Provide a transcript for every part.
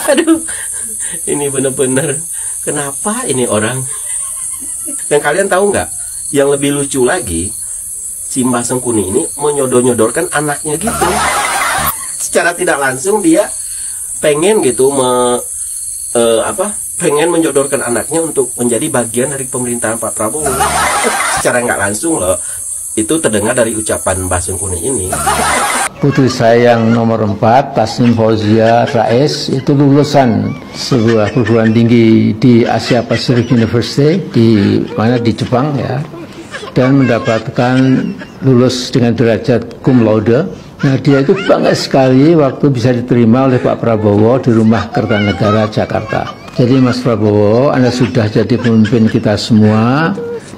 Aduh, ini bener-bener kenapa ini orang. Dan kalian tahu nggak, yang lebih lucu lagi, si Mbah Sengkuni ini menyodor-nyodorkan anaknya gitu. Secara tidak langsung dia pengen gitu pengen menyodorkan anaknya untuk menjadi bagian dari pemerintahan Pak Prabowo. Secara nggak langsung loh, itu terdengar dari ucapan Mbah Sengkuni ini. Putri saya yang nomor 4, Tasnim Fauzia Rais, itu lulusan sebuah perguruan tinggi di Asia Pacific University di Jepang ya, dan mendapatkan lulus dengan derajat cum laude. Nah, dia itu bangga sekali waktu bisa diterima oleh Pak Prabowo di Rumah Kertanegara Jakarta. Jadi Mas Prabowo, Anda sudah jadi pemimpin kita semua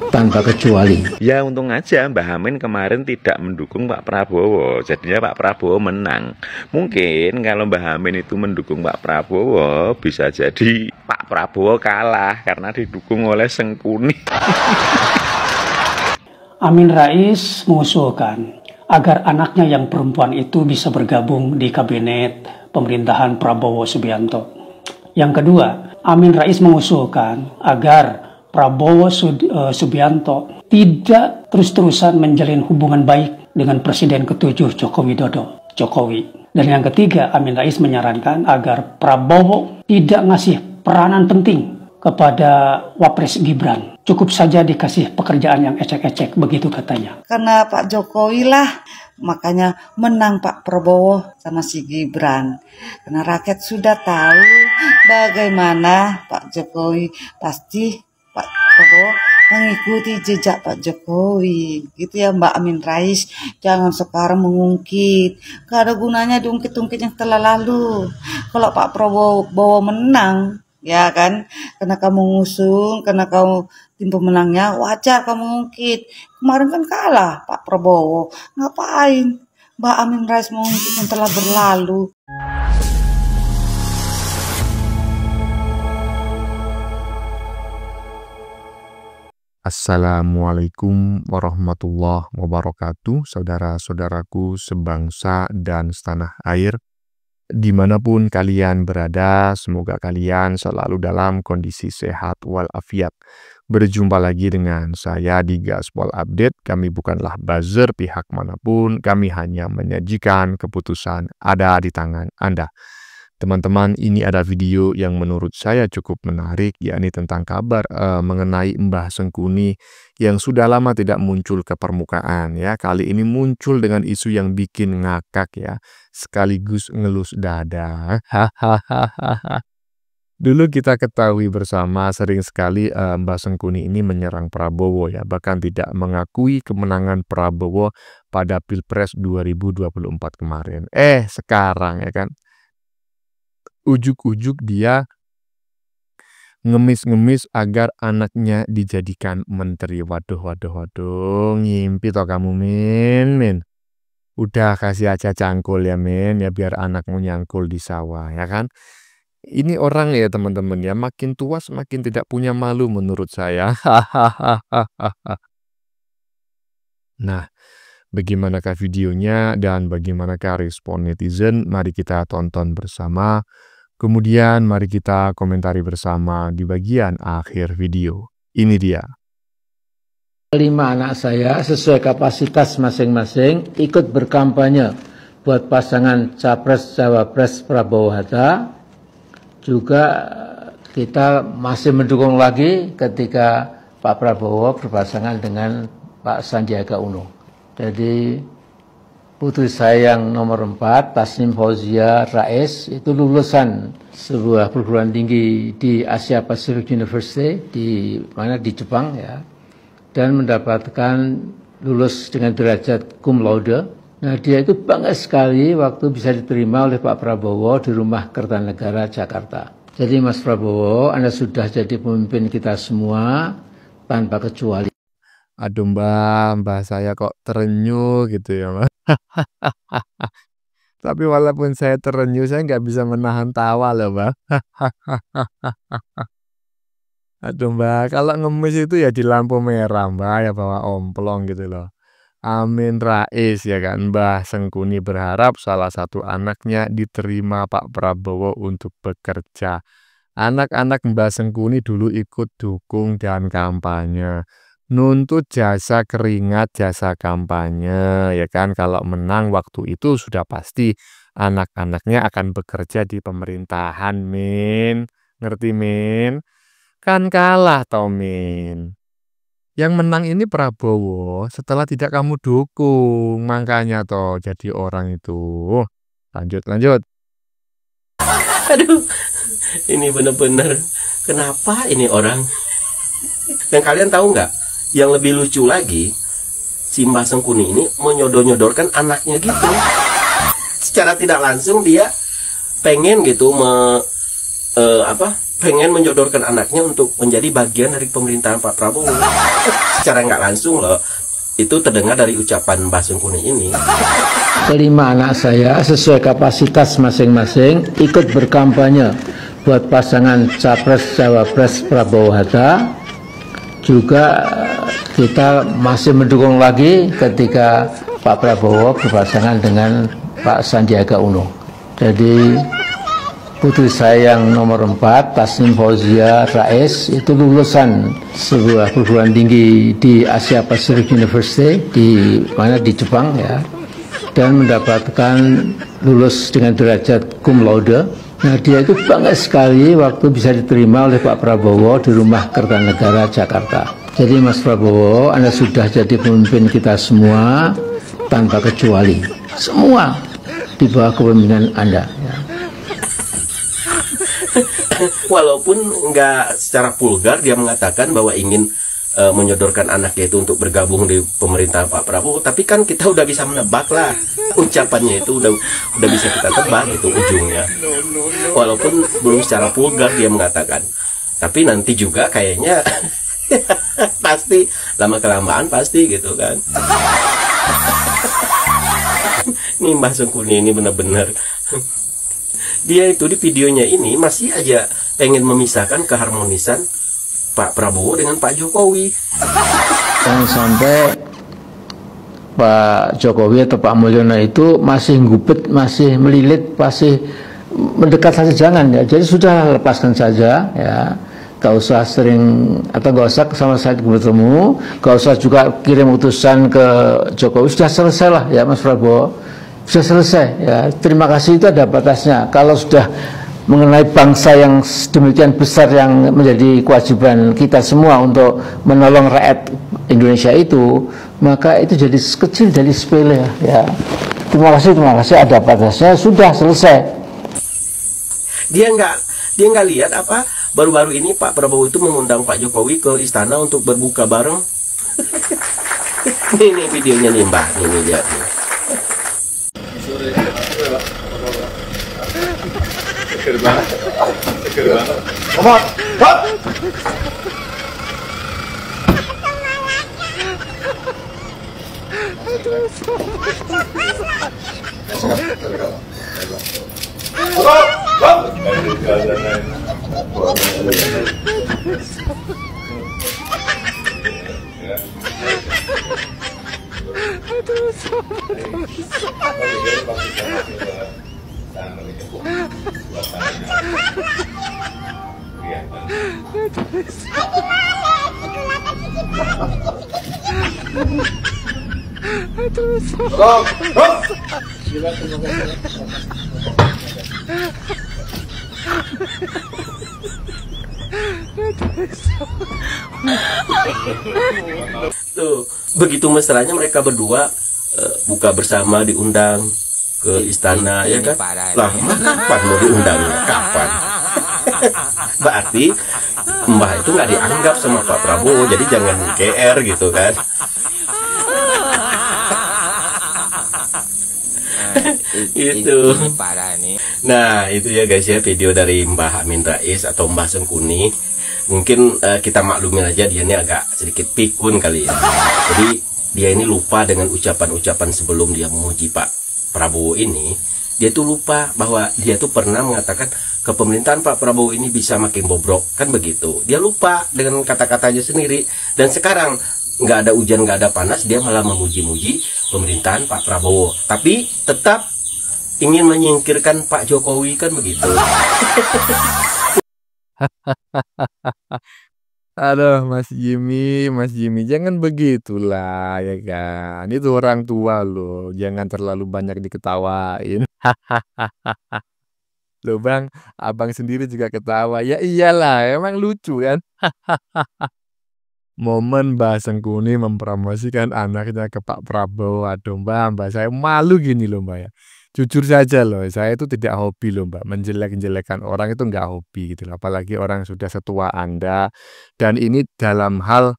tanpa kecuali. Ya untung aja Mbah Amin kemarin tidak mendukung Pak Prabowo, jadinya Pak Prabowo menang. Mungkin kalau Mbah Amin itu mendukung Pak Prabowo, bisa jadi Pak Prabowo kalah karena didukung oleh Sengkuni. Amin Rais mengusulkan agar anaknya yang perempuan itu bisa bergabung di kabinet pemerintahan Prabowo Subianto. Yang kedua, Amin Rais mengusulkan agar Prabowo Subianto tidak terus-terusan menjalin hubungan baik dengan Presiden ke-7 Joko Widodo, Jokowi. Dan yang ketiga, Amin Rais menyarankan agar Prabowo tidak ngasih peranan penting kepada Wapres Gibran. Cukup saja dikasih pekerjaan yang ecek-ecek, begitu katanya. Karena Pak Jokowi lah, makanya menang Pak Prabowo sama si Gibran. Karena rakyat sudah tahu bagaimana Pak Jokowi, pasti Pak Prabowo mengikuti jejak Pak Jokowi. Gitu ya Mbak Amin Rais. Jangan sekarang mengungkit. Gak ada gunanya diungkit-ungkit yang telah lalu. Kalau Pak Prabowo menang, ya kan, karena kamu ngusung, karena kamu tim pemenangnya, wajar kamu ngungkit. Kemarin kan kalah Pak Prabowo. Ngapain Mbak Amin Rais mengungkit yang telah berlalu? Assalamualaikum warahmatullahi wabarakatuh, saudara-saudaraku sebangsa dan setanah air. Dimanapun kalian berada, semoga kalian selalu dalam kondisi sehat walafiat. Berjumpa lagi dengan saya di Gaspol Update. Kami bukanlah buzzer pihak manapun, kami hanya menyajikan keputusan ada di tangan Anda. Teman-teman, ini ada video yang menurut saya cukup menarik, yakni tentang kabar mengenai Mbah Sengkuni yang sudah lama tidak muncul ke permukaan ya. Kali ini muncul dengan isu yang bikin ngakak ya, sekaligus ngelus dada. Hahaha. Dulu kita ketahui bersama sering sekali Mbah Sengkuni ini menyerang Prabowo ya, bahkan tidak mengakui kemenangan Prabowo pada Pilpres 2024 kemarin. Sekarang ya kan, ujuk-ujuk dia ngemis-ngemis agar anaknya dijadikan menteri. Waduh, ngimpi toh kamu, Min. Udah kasih aja cangkul ya, Min, ya biar anakmu nyangkul di sawah, ya kan? Ini orang ya teman-teman ya, makin tua semakin tidak punya malu menurut saya. Nah, bagaimanakah videonya dan bagaimanakah respon netizen? Mari kita tonton bersama. Kemudian mari kita komentari bersama di bagian akhir video. Ini dia. 5 anak saya sesuai kapasitas masing-masing ikut berkampanye buat pasangan Capres-Cawapres Prabowo Hatta. Juga kita masih mendukung lagi ketika Pak Prabowo berpasangan dengan Pak Sandiaga Uno. Jadi putri saya yang nomor 4, Tasnim Fauzia Rais, itu lulusan sebuah perguruan tinggi di Asia Pacific University di Jepang ya, dan mendapatkan lulus dengan derajat cum laude. Nah, dia itu bangga sekali waktu bisa diterima oleh Pak Prabowo di Rumah Kertanegara Jakarta. Jadi Mas Prabowo, Anda sudah jadi pemimpin kita semua tanpa kecuali. Aduh mbah saya kok terenyuh gitu ya Mbak. Tapi walaupun saya terenyuh, saya nggak bisa menahan tawa loh Mbak. Aduh Mbak, kalau ngemis itu ya di lampu merah Mbak, ya bawa omplong gitu loh. Amin Rais ya kan, Mbah Sengkuni berharap salah satu anaknya diterima Pak Prabowo untuk bekerja. Anak-anak Mbah Sengkuni dulu ikut dukung dan kampanye. Nuntut jasa keringat, jasa kampanye, ya kan. Kalau menang waktu itu sudah pasti anak-anaknya akan bekerja di pemerintahan, Min. Ngerti, Min? Kan kalah, toh, Min. Yang menang ini Prabowo setelah tidak kamu dukung. Makanya toh jadi orang itu. Lanjut. Aduh, ini bener-bener kenapa ini orang? Dan kalian tahu nggak? Yang lebih lucu lagi, si Mbah Sengkuni ini menyodor-nyodorkan anaknya gitu. Secara tidak langsung dia pengen gitu pengen menyodorkan anaknya untuk menjadi bagian dari pemerintahan Pak Prabowo. Secara nggak langsung loh, itu terdengar dari ucapan Mbah Sengkuni ini. Kelima anak saya sesuai kapasitas masing-masing ikut berkampanye buat pasangan Capres-Cawapres Prabowo Hatta. Juga kita masih mendukung lagi ketika Pak Prabowo berpasangan dengan Pak Sandiaga Uno. Jadi putri saya yang nomor 4, Tasnim Fauzia Rais, itu lulusan sebuah perguruan tinggi di Asia Pacific University di Jepang ya, dan mendapatkan lulus dengan derajat cum laude. Nah, dia itu bangga sekali waktu bisa diterima oleh Pak Prabowo di Rumah Kertanegara Jakarta. Jadi Mas Prabowo, Anda sudah jadi pemimpin kita semua tanpa kecuali. Semua di bawah kepemimpinan Anda ya. Walaupun nggak secara vulgar dia mengatakan bahwa ingin menyodorkan anaknya itu untuk bergabung di pemerintahan Pak Prabowo, tapi kan kita udah bisa menebak lah ucapannya itu udah bisa kita tebak itu ujungnya. Walaupun belum secara vulgar dia mengatakan, tapi nanti juga kayaknya pasti lama kelamaan pasti gitu kan. Ini Mbah Sengkuni ini benar-benar dia itu di videonya ini masih aja pengen memisahkan keharmonisan Pak Prabowo dengan Pak Jokowi. Dan sampai Pak Jokowi atau Pak Mulyono itu masih ngubet, masih melilit, masih mendekat saja jangan ya. Jadi sudah lepaskan saja ya. Gak usah sering atau gak usah sama saya bertemu, gak usah juga kirim utusan ke Jokowi. Sudah selesai lah ya Mas Prabowo. Sudah selesai ya. Terima kasih itu ada batasnya. Kalau sudah mengenai bangsa yang demikian besar yang menjadi kewajiban kita semua untuk menolong rakyat Indonesia itu, maka itu jadi kecil, jadi sepele ya. Terima kasih ada batasnya, sudah selesai. Dia nggak lihat apa baru-baru ini Pak Prabowo itu mengundang Pak Jokowi ke istana untuk berbuka bareng. Ini videonya nih Mbak, ini lihat nih. Seger banget. Tuh, begitu mesranya mereka berdua buka bersama, diundang ke istana ya kan. Lah, kapan mau diundangnya? Kapan? Berarti Mbah itu nggak dianggap sama Pak Prabowo, jadi jangan GR gitu kan. Itu. Nah, itu ya guys ya video dari Mbah Amin Rais atau Mbah Sengkuni. Mungkin kita maklumin aja dia ini agak sedikit pikun kali ya. Jadi dia ini lupa dengan ucapan-ucapan sebelum dia memuji Pak Prabowo ini. Dia tuh lupa bahwa dia tuh pernah mengatakan kepemerintahan Pak Prabowo ini bisa makin bobrok, kan begitu. Dia lupa dengan kata-katanya sendiri. Dan sekarang nggak ada hujan, nggak ada panas, dia malah memuji-muji pemerintahan Pak Prabowo. Tapi tetap ingin menyingkirkan Pak Jokowi, kan begitu. Aduh, Mas Jimmy, jangan begitulah ya kan. Itu orang tua loh, jangan terlalu banyak diketawain. Loh Bang, abang sendiri juga ketawa. Ya iyalah, emang lucu kan. Momen Mbah Sengkuni mempromosikan anaknya ke Pak Prabowo. Aduh Mbak saya malu gini loh Mbak ya. Jujur saja loh, saya itu tidak hobi loh Mbak, menjelek-jelekan orang itu nggak hobi gitu loh. Apalagi orang sudah setua Anda, dan ini dalam hal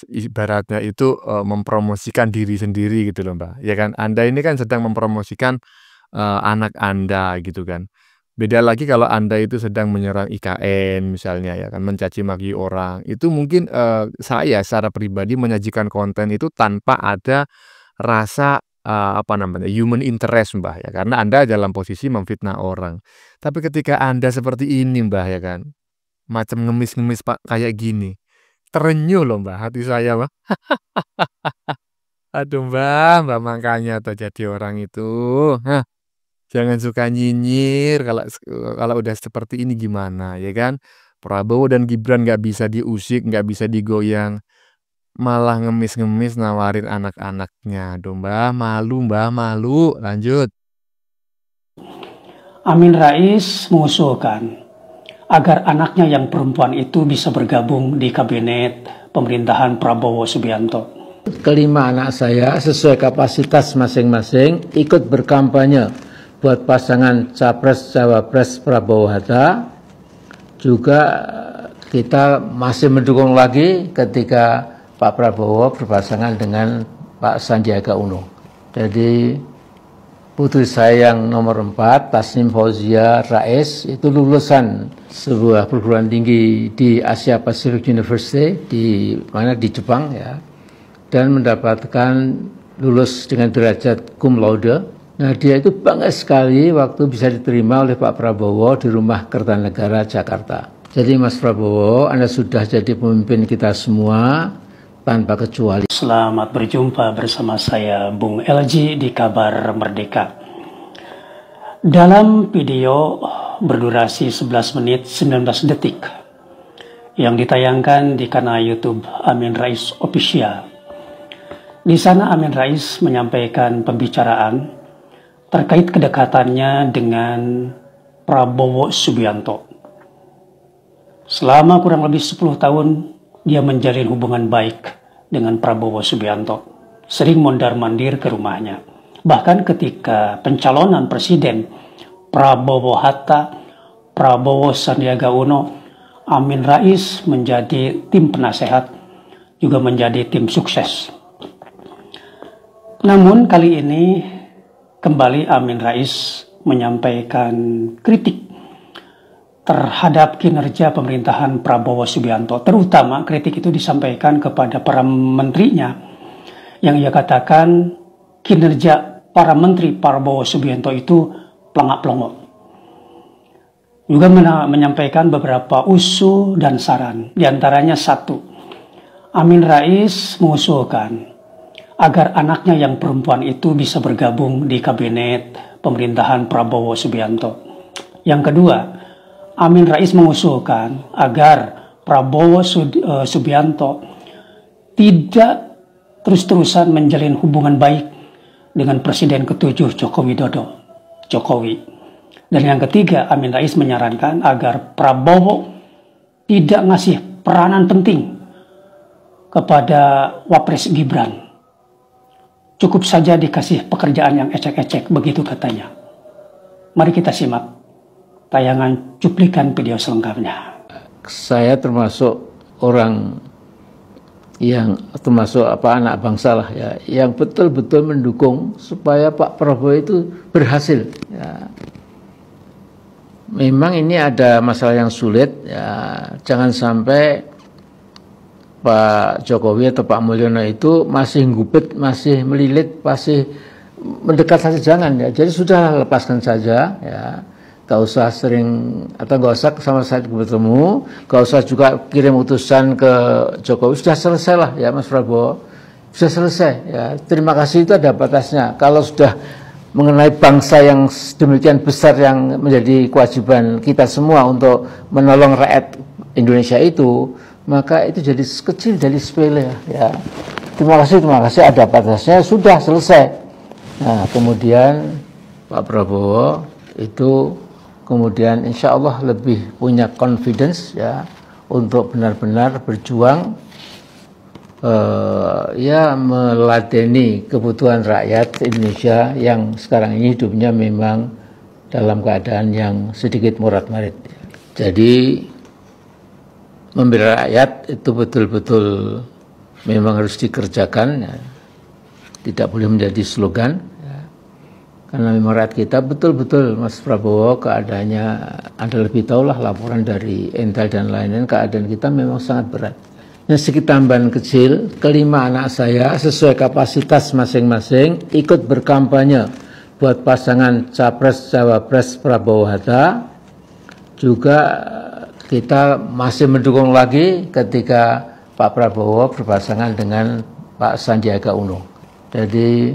ibaratnya itu mempromosikan diri sendiri gitu loh Mbak. Ya kan, Anda ini kan sedang mempromosikan anak Anda gitu kan. Beda lagi kalau Anda itu sedang menyerang IKN misalnya ya kan, mencaci maki orang. Itu mungkin saya secara pribadi menyajikan konten itu tanpa ada rasa human interest Mbah ya, karena Anda dalam posisi memfitnah orang. Tapi ketika Anda seperti ini Mbah ya kan, macam ngemis-ngemis Pak kayak gini, terenyuh loh Mbah hati saya Mbah. Aduh Mbah makanya tuh jadi orang itu. Jangan suka nyinyir, kalau udah seperti ini gimana ya kan. Prabowo dan Gibran nggak bisa diusik, nggak bisa digoyang, malah ngemis-ngemis nawarin anak-anaknya. Aduh Mbah malu. Lanjut. Amin Rais mengusulkan agar anaknya yang perempuan itu bisa bergabung di kabinet pemerintahan Prabowo Subianto. Kelima anak saya sesuai kapasitas masing-masing ikut berkampanye buat pasangan Capres-Cawapres Prabowo Hatta. Juga kita masih mendukung lagi ketika Pak Prabowo berpasangan dengan Pak Sandiaga Uno. Jadi putri saya yang nomor 4, Tasnim Fauzia Rais, itu lulusan sebuah perguruan tinggi di Asia Pacific University di Jepang ya, dan mendapatkan lulus dengan derajat cum laude. Nah, dia itu bangga sekali waktu bisa diterima oleh Pak Prabowo di Rumah Kertanegara Jakarta. Jadi Mas Prabowo, Anda sudah jadi pemimpin kita semua tanpa kecuali. Selamat berjumpa bersama saya Bung LG di Kabar Merdeka. Dalam video berdurasi 11 menit 19 detik yang ditayangkan di kanal YouTube Amin Rais Official, di sana Amin Rais menyampaikan pembicaraan terkait kedekatannya dengan Prabowo Subianto. Selama kurang lebih 10 tahun, dia menjalin hubungan baik dengan Prabowo Subianto. Sering mondar-mandir ke rumahnya. Bahkan ketika pencalonan presiden Prabowo Hatta, Prabowo Sandiaga Uno, Amin Rais menjadi tim penasehat, juga menjadi tim sukses. Namun kali ini kembali Amin Rais menyampaikan kritik terhadap kinerja pemerintahan Prabowo Subianto. Terutama kritik itu disampaikan kepada para menterinya, yang ia katakan kinerja para menteri Prabowo Subianto itu pelangak-pelongo. Juga menyampaikan beberapa usul dan saran. Di antaranya satu, Amin Rais mengusulkan agar anaknya yang perempuan itu bisa bergabung di kabinet pemerintahan Prabowo Subianto. Yang kedua, Amin Rais mengusulkan agar Prabowo Subianto tidak terus-terusan menjalin hubungan baik dengan Presiden ke-7 Jokowi. Dan yang ketiga, Amin Rais menyarankan agar Prabowo tidak ngasih peranan penting kepada Wapres Gibran. Cukup saja dikasih pekerjaan yang ecek-ecek, begitu katanya. Mari kita simak tayangan cuplikan video selengkapnya. Saya termasuk orang yang anak bangsa lah ya, yang betul-betul mendukung supaya Pak Prabowo itu berhasil. Ya. Memang ini ada masalah yang sulit ya, jangan sampai Pak Jokowi atau Pak Mulyono itu masih ngubet, masih melilit, masih mendekat saja, jangan ya. Jadi sudah lepaskan saja ya. Gak usah sering atau gak usah sama saya bertemu, gak usah juga kirim utusan ke Jokowi. Sudah selesai lah ya Mas Prabowo, sudah selesai ya. Terima kasih itu ada batasnya. Kalau sudah mengenai bangsa yang demikian besar yang menjadi kewajiban kita semua untuk menolong rakyat Indonesia itu, maka itu jadi kecil, jadi sepele ya. Terima kasih ada batasnya, sudah selesai. Nah kemudian Pak Prabowo itu kemudian insya Allah lebih punya confidence ya untuk benar-benar berjuang ya meladeni kebutuhan rakyat Indonesia yang sekarang ini hidupnya memang dalam keadaan yang sedikit morat-marit. Jadi membela rakyat itu betul-betul memang harus dikerjakan ya. Tidak boleh menjadi slogan ya. Karena memang rakyat kita betul-betul Mas Prabowo keadaannya Anda lebih tahulah laporan dari Intel dan lain-lain, keadaan kita memang sangat berat. Nah, sedikit tambahan kecil, kelima anak saya sesuai kapasitas masing-masing ikut berkampanye buat pasangan Capres-Cawapres Prabowo Hatta. Juga kita masih mendukung lagi ketika Pak Prabowo berpasangan dengan Pak Sandiaga Uno. Jadi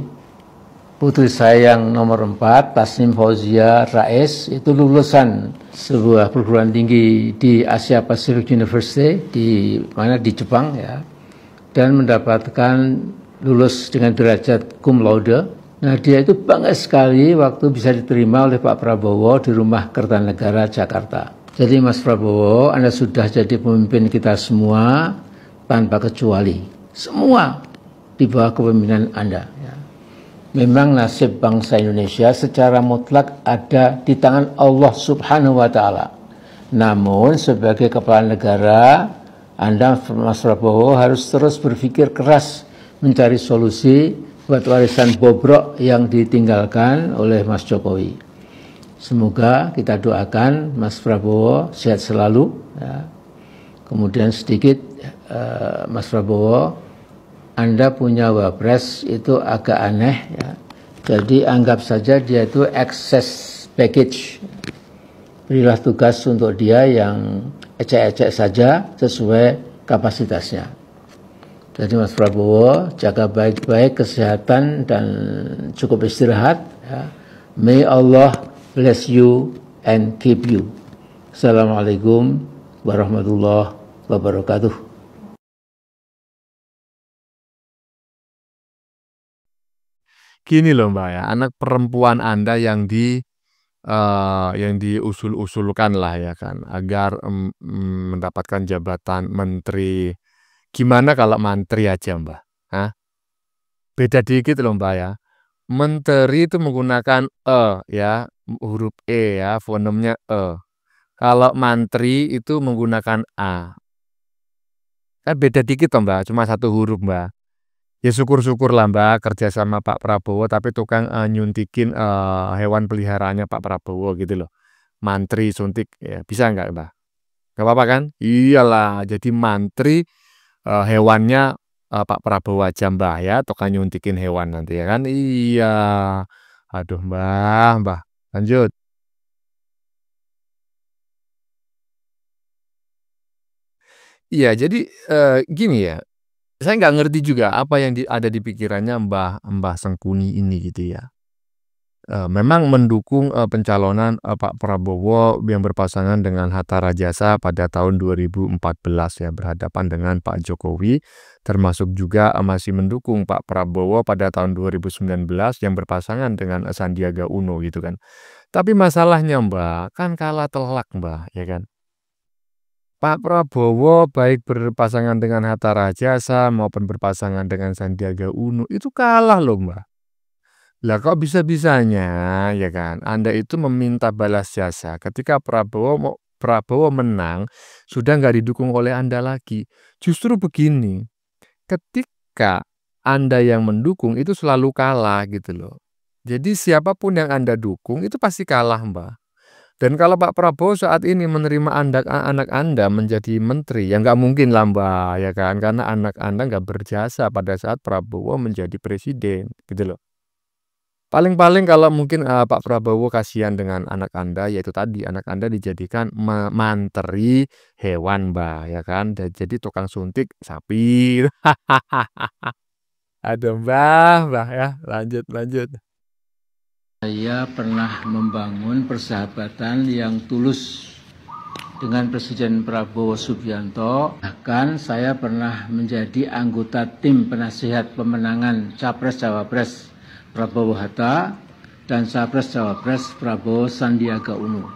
putri saya yang nomor 4, Tasnim Fauzia Rais, itu lulusan sebuah perguruan tinggi di Asia Pacific University di Jepang ya, dan mendapatkan lulus dengan derajat cum laude. Nah dia itu bangga sekali waktu bisa diterima oleh Pak Prabowo di Rumah Kertanegara Jakarta. Jadi Mas Prabowo, Anda sudah jadi pemimpin kita semua tanpa kecuali, semua di bawah kepemimpinan Anda ya. Memang nasib bangsa Indonesia secara mutlak ada di tangan Allah Subhanahu wa Ta'ala. Namun sebagai kepala negara, Anda Mas Prabowo harus terus berpikir keras mencari solusi buat warisan bobrok yang ditinggalkan oleh Mas Jokowi. Semoga kita doakan Mas Prabowo sehat selalu ya. Kemudian sedikit Mas Prabowo, Anda punya wapres itu agak aneh ya. Jadi anggap saja dia itu excess package. Berilah tugas untuk dia yang ecek-ecek saja sesuai kapasitasnya. Jadi Mas Prabowo jaga baik-baik kesehatan dan cukup istirahat ya. May Allah bless you and keep you. Assalamualaikum warahmatullahi wabarakatuh. Gini loh Mbak ya, anak perempuan Anda yang diusul-usulkan lah ya kan, agar mendapatkan jabatan menteri. Gimana kalau mantri aja Mbak? Hah? Beda dikit loh Mbak ya. Menteri itu menggunakan ya, huruf E ya, fonemnya E. Kalau mantri itu menggunakan A. Kan beda dikit loh Mbak, cuma satu huruf Mbak. Ya syukur-syukur lah Mbak kerja sama Pak Prabowo, tapi tukang nyuntikin hewan peliharaannya Pak Prabowo gitu loh. Mantri suntik ya, bisa nggak Mbak? Nggak apa-apa kan? Iyalah, jadi mantri hewannya Pak Prabowo aja Mbak ya, tukang nyuntikin hewan nanti ya kan? Iya. Aduh Mbak, lanjut. Iya, jadi gini ya. Saya nggak ngerti juga apa yang ada di pikirannya Mbah Sengkuni ini gitu ya. Memang mendukung pencalonan Pak Prabowo yang berpasangan dengan Hatta Rajasa pada tahun 2014 ya, berhadapan dengan Pak Jokowi, termasuk juga masih mendukung Pak Prabowo pada tahun 2019 yang berpasangan dengan Sandiaga Uno gitu kan. Tapi masalahnya Mbak, kan kalah telak Mbak, ya kan. Pak Prabowo baik berpasangan dengan Hatta Rajasa maupun berpasangan dengan Sandiaga Uno itu kalah loh Mbak. Lah kok bisa-bisanya ya kan Anda itu meminta balas jasa ketika Prabowo menang sudah nggak didukung oleh Anda lagi. Justru begini, ketika Anda yang mendukung itu selalu kalah gitu loh. Jadi siapapun yang Anda dukung itu pasti kalah Mbak. Dan kalau Pak Prabowo saat ini menerima anak Anda menjadi menteri, ya nggak mungkin lah Mbak, ya kan? Karena anak Anda nggak berjasa pada saat Prabowo menjadi presiden, gitu loh. Paling-paling kalau mungkin Pak Prabowo kasihan dengan anak Anda, yaitu tadi anak Anda dijadikan manteri hewan, Mbah, ya kan. Jadi tukang suntik sapi. Aduh, Mbah ya. Lanjut, lanjut. Saya pernah membangun persahabatan yang tulus dengan Presiden Prabowo Subianto. Bahkan saya pernah menjadi anggota tim penasihat pemenangan Capres-Cawapres Prabowo Hatta dan Capres-Cawapres Prabowo Sandiaga Uno.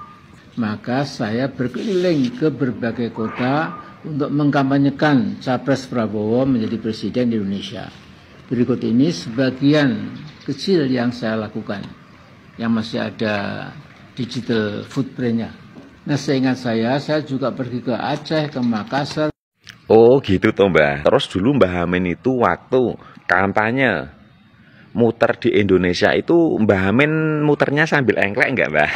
Maka saya berkeliling ke berbagai kota untuk mengkampanyekan Capres Prabowo menjadi Presiden di Indonesia. Berikut ini sebagian kecil yang saya lakukan, yang masih ada digital footprint-nya. Nah, seingat saya juga pergi ke Aceh, ke Makassar. Oh gitu toh Mbah. Terus dulu Mbah Amin itu waktu kampanye muter di Indonesia itu Mbah Amin muternya sambil engklek enggak Mbah?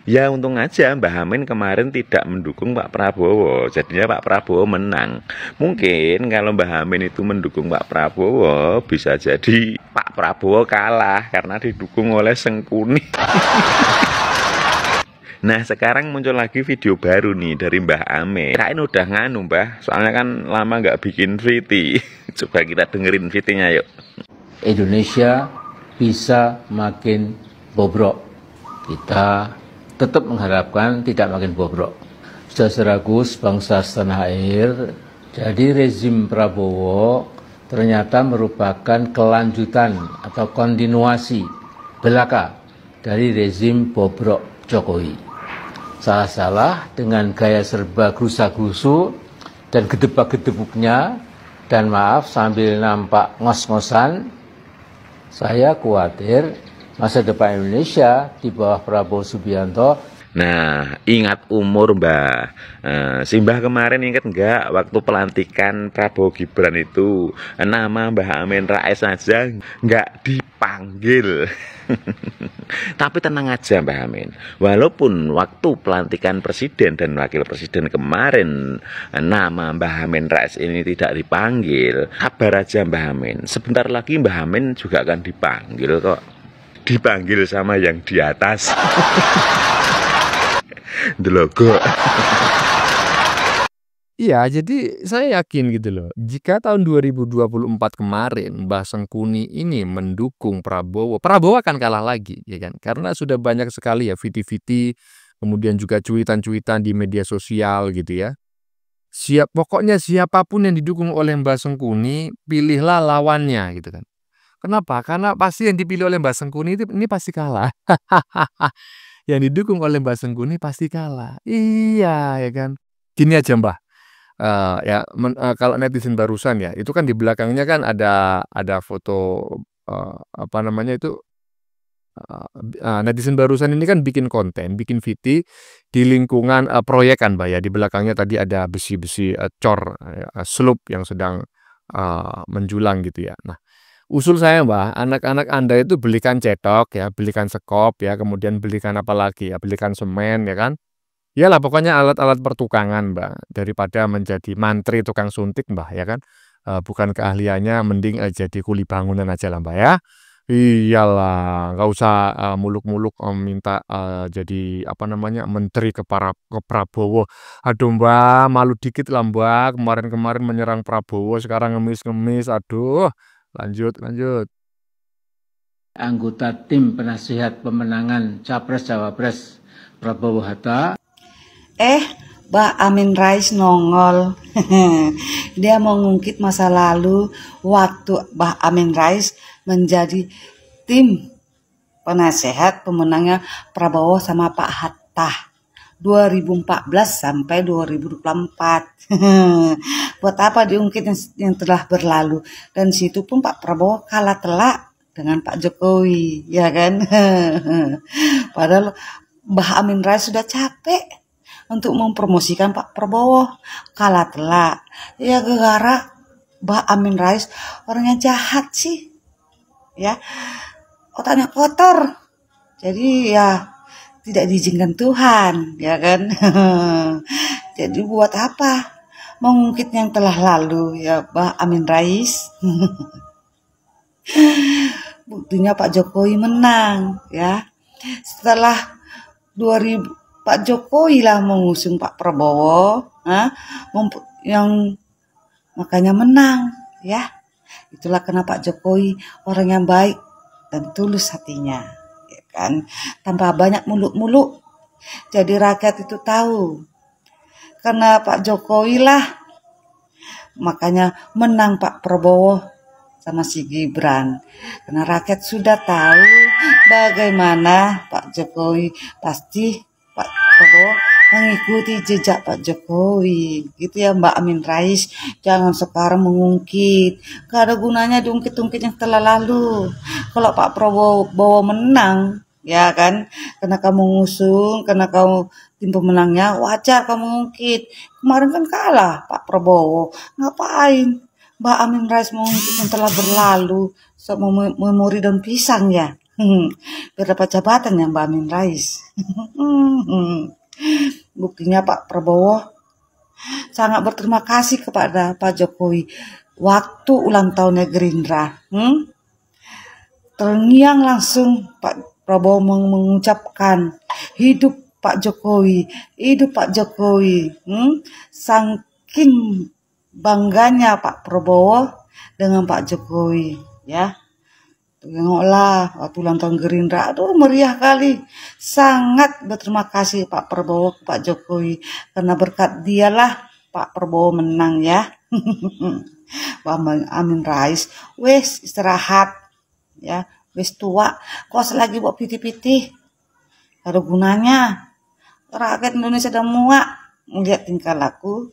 Ya untung aja Mbah Amin kemarin tidak mendukung Pak Prabowo. Jadinya Pak Prabowo menang. Mungkin kalau Mbah Amin itu mendukung Pak Prabowo, bisa jadi Pak Prabowo kalah karena didukung oleh Sengkuni. Nah sekarang muncul lagi video baru nih dari Mbah Amin. Kirain udah nganu Mbah, soalnya kan lama nggak bikin VT. Coba kita dengerin VT-nya yuk. Indonesia bisa makin bobrok. Kita tetap mengharapkan tidak makin bobrok. Saudaraku bangsa setanah air, jadi rezim Prabowo ternyata merupakan kelanjutan atau kontinuasi belaka dari rezim bobrok Jokowi. Salah-salah dengan gaya serba gerusa-gerusu dan gedebak-gedebuknya, dan maaf sambil nampak ngos-ngosan, saya khawatir masa depan Indonesia di bawah Prabowo Subianto. Nah, ingat umur Mbah. Si Mbah kemarin ingat enggak waktu pelantikan Prabowo Gibran itu nama Mbah Amin Rais saja enggak dipanggil. Tapi tenang aja Mbah Amin. Walaupun waktu pelantikan presiden dan wakil presiden kemarin nama Mbah Amin Rais ini tidak dipanggil, kabar aja Mbah Amin. Sebentar lagi Mbah Amin juga akan dipanggil kok. Dipanggil sama yang di atas. Delogo. Iya, jadi saya yakin gitu loh. Jika tahun 2024 kemarin Mbah Sengkuni ini mendukung Prabowo akan kalah lagi, ya kan? Karena sudah banyak sekali ya viti-viti, kemudian juga cuitan-cuitan di media sosial gitu ya. Pokoknya siapapun yang didukung oleh Mbah Sengkuni, pilihlah lawannya gitu kan. Kenapa? Karena pasti yang dipilih oleh Mbah Sengkuni ini pasti kalah. Yang didukung oleh Mbah Sengkuni pasti kalah. Iya, ya kan? Gini aja Mbah. Kalau netizen barusan ya, itu kan di belakangnya kan ada foto apa namanya itu, netizen barusan ini kan bikin konten, bikin VT di lingkungan proyek kan Mbak ya. Di belakangnya tadi ada besi-besi cor slope yang sedang menjulang gitu ya. Nah, usul saya Mbak, anak-anak Anda itu belikan cetok ya, belikan sekop ya, kemudian belikan apa lagi ya, belikan semen ya kan. Iyalah pokoknya alat-alat pertukangan Mbak, daripada menjadi mantri tukang suntik Mbak ya kan. Bukan keahliannya, mending jadi kuli bangunan aja lah Mbak ya. Iyalah, nggak usah muluk-muluk minta jadi apa namanya menteri ke Prabowo. Aduh Mbak, malu dikit lah Mbak, kemarin-kemarin menyerang Prabowo, sekarang ngemis-ngemis. Aduh, lanjut. Anggota tim penasihat pemenangan Capres-Cawapres Prabowo Hatta. Mbak Amin Rais nongol. Dia mau ngungkit masa lalu waktu Mbak Amin Rais menjadi tim penasehat pemenangnya Prabowo sama Pak Hatta 2014 sampai 2024. Buat apa diungkit yang telah berlalu? Dan situ pun Pak Prabowo kalah telak dengan Pak Jokowi, ya kan? Padahal Mbah Amin Rais sudah capek untuk mempromosikan Pak Prabowo, kalah telak. Ya gara-gara Mbah Amin Rais orangnya jahat sih, ya otaknya kotor. Jadi ya tidak diizinkan Tuhan, ya kan? Jadi buat apa mengungkit yang telah lalu ya Mbah Amin Rais? Buktinya Pak Jokowi menang ya. Setelah 2000 Pak Jokowi lah mengusung Pak Prabowo, yang makanya menang ya. Itulah kenapa Pak Jokowi orang yang baik dan tulus hatinya, ya kan. Tanpa banyak muluk-muluk. Jadi rakyat itu tahu. Karena Pak Jokowi lah makanya menang Pak Prabowo sama si Gibran. Karena rakyat sudah tahu bagaimana Pak Jokowi, pasti Pak Prabowo mengikuti jejak Pak Jokowi. Gitu ya Mbak Amin Rais. Jangan sekarang mengungkit. Gak ada gunanya diungkit-ungkit yang telah lalu. Kalau Pak Prabowo menang, ya kan, karena kamu ngusung, karena kamu tim pemenangnya, wajar kamu ngungkit. Kemarin kan kalah Pak Prabowo. Ngapain Mbak Amin Rais mengungkit yang telah berlalu? Memori daun pisang ya. Biar dapat jabatan ya Mbak Amin Rais. Buktinya Pak Prabowo sangat berterima kasih kepada Pak Jokowi waktu ulang tahunnya Gerindra. Terngiang langsung Pak Prabowo mengucapkan hidup Pak Jokowi, hidup Pak Jokowi. Saking bangganya Pak Prabowo dengan Pak Jokowi ya. Tengoklah waktu ulang tahun Gerindra, aduh meriah kali. Sangat berterima kasih Pak Prabowo ke Pak Jokowi, karena berkat dialah Pak Prabowo menang ya. Mbak Amin Rais, wes istirahat ya, wes tua, kok lagi buat piti-piti, ada gunanya. Rakyat Indonesia udah muak melihat tingkah laku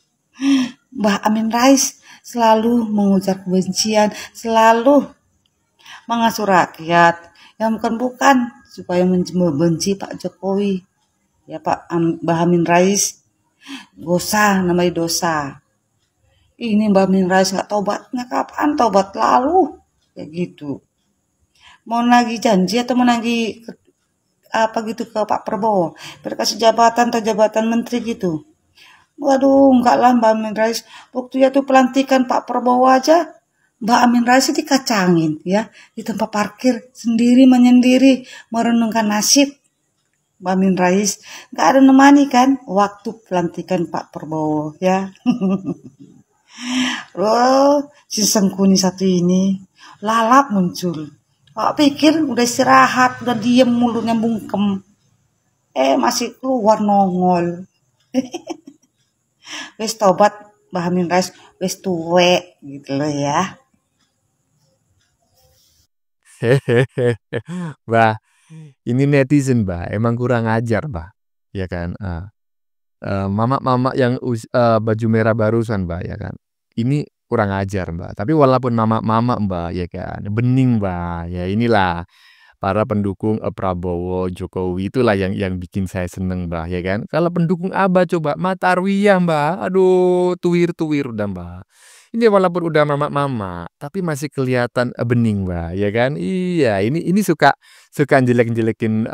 Mbak Amin Rais selalu mengujar kebencian, selalu mengasuh rakyat yang bukan supaya membenci Pak Jokowi. Ya Pak Mbak Amin Rais, dosa namanya dosa. Ini Mbak Amin Rais nggak tobatnya kapan? Tobat lalu kayak gitu. Mau nagih janji atau mau nagih apa gitu ke Pak Prabowo, biar kasih jabatan atau jabatan menteri gitu. Waduh, enggak lah Mbak Amin Rais. Waktu itu pelantikan Pak Prabowo aja, Mbak Amin Rais dikacangin ya di tempat parkir sendiri menyendiri merenungkan nasib. Mbak Amin Rais nggak ada nemani kan waktu pelantikan Pak Prabowo ya. Loh, si Sengkuni satu ini lalap muncul. Kok pikir udah istirahat, udah diem mulutnya bungkem. Masih keluar nongol. Wes tobat Mbak Amin Rais, wes tuwe gitu loh ya. Mbak, ini netizen, Mbak, emang kurang ajar, Mbak. Ya kan? Mama-mama yang baju merah barusan, Mbak, ya kan. Ini kurang ajar, Mbak. Tapi walaupun mama-mama, Mbak, ya kan, bening, Mbak. Ya inilah para pendukung Prabowo, Jokowi itulah yang bikin saya seneng, Mbak, ya kan. Kalau pendukung Abah coba Mata Arwiyah, Mbak. Aduh, tuwir-tuwir udah, Mbak. Ini walaupun udah mama-mama, tapi masih kelihatan bening, Mbak, ya kan. Iya, ini suka jelek-jelekin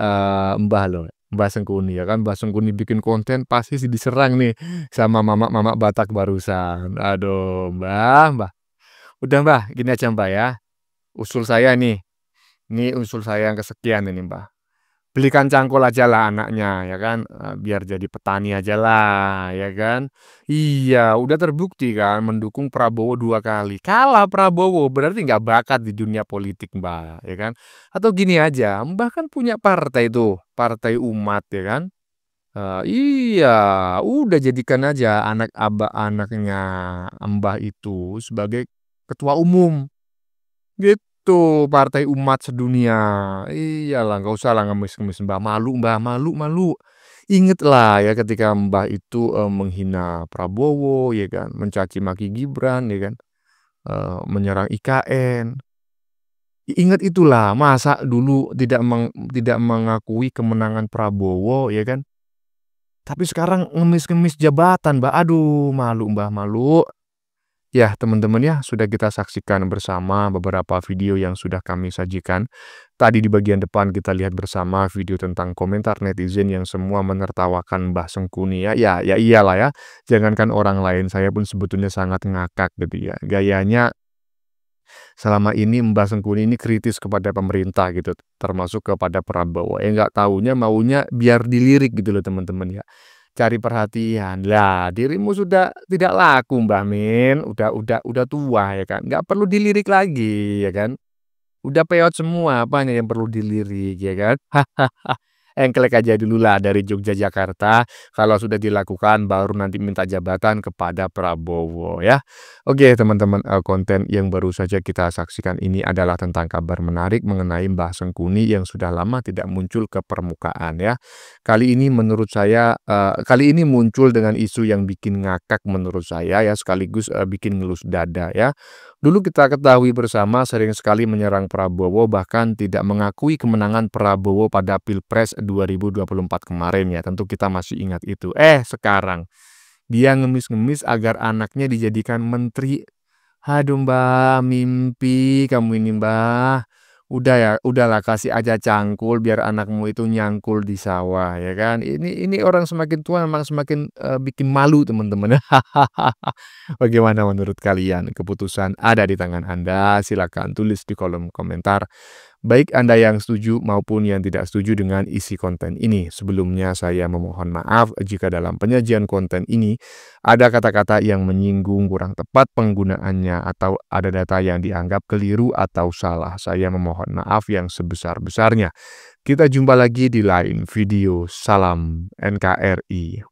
Mbah loh. Mbah Sengkuni ya kan, Mbah Sengkuni bikin konten pasti sih diserang nih sama mama-mama Batak barusan. Aduh, Mbah. Udah, Mbah, gini aja, Mbah ya. Usul saya nih. Ini usul saya yang kesekian ini, Mbah. Belikan cangkul aja lah anaknya, ya kan. Biar jadi petani aja lah, ya kan. Iya, udah terbukti kan mendukung Prabowo 2 kali. Kalah Prabowo berarti nggak bakat di dunia politik, Mbah, ya kan. Atau gini aja, Mbah kan punya partai tuh, Partai Umat, ya kan. Iya, udah jadikan aja anaknya Mbah itu sebagai ketua umum. Gitu, Partai Umat Sedunia. Iyalah, nggak usah lah ngemis-ngemis Mbah. Malu. Ingatlah ya ketika Mbah itu menghina Prabowo, ya kan, mencaci maki Gibran, ya kan, menyerang IKN. Ingat itulah, masa dulu tidak mengakui kemenangan Prabowo, ya kan. Tapi sekarang ngemis-ngemis jabatan, Mbak. Aduh, malu, Mbah, malu. Ya, teman-teman ya, sudah kita saksikan bersama beberapa video yang sudah kami sajikan. Tadi di bagian depan kita lihat bersama video tentang komentar netizen yang semua menertawakan Mbah Sengkuni ya. Ya iyalah ya. Jangankan orang lain, saya pun sebetulnya sangat ngakak gitu ya. Gayanya selama ini Mbah Sengkuni ini kritis kepada pemerintah gitu, termasuk kepada Prabowo. Nggak taunya maunya biar dilirik gitu loh teman-teman ya. Cari perhatian. Lah, dirimu sudah tidak laku Mbah Min, udah tua ya kan. Nggak perlu dilirik lagi ya kan. Udah peot semua, apanya yang perlu dilirik ya kan. Engklek aja dulu lah dari Jogja Jakarta. Kalau sudah dilakukan baru nanti minta jabatan kepada Prabowo ya. Oke teman-teman, konten yang baru saja kita saksikan ini adalah tentang kabar menarik mengenai Mbah Sengkuni yang sudah lama tidak muncul ke permukaan ya. Kali ini menurut saya kali ini muncul dengan isu yang bikin ngakak menurut saya ya, sekaligus bikin ngelus dada ya. Dulu kita ketahui bersama sering sekali menyerang Prabowo, bahkan tidak mengakui kemenangan Prabowo pada Pilpres 2024 kemarin ya. Tentu kita masih ingat itu. Sekarang dia ngemis-ngemis agar anaknya dijadikan menteri. Aduh Mbah, mimpi kamu ini Mbah. Udahlah kasih aja cangkul biar anakmu itu nyangkul di sawah ya kan. Ini orang semakin tua memang semakin bikin malu teman-teman. Bagaimana menurut kalian? Keputusan ada di tangan Anda. Silakan tulis di kolom komentar. Baik Anda yang setuju maupun yang tidak setuju dengan isi konten ini. Sebelumnya saya memohon maaf jika dalam penyajian konten ini ada kata-kata yang menyinggung, kurang tepat penggunaannya, atau ada data yang dianggap keliru atau salah. Saya memohon maaf yang sebesar-besarnya. Kita jumpa lagi di lain video. Salam NKRI.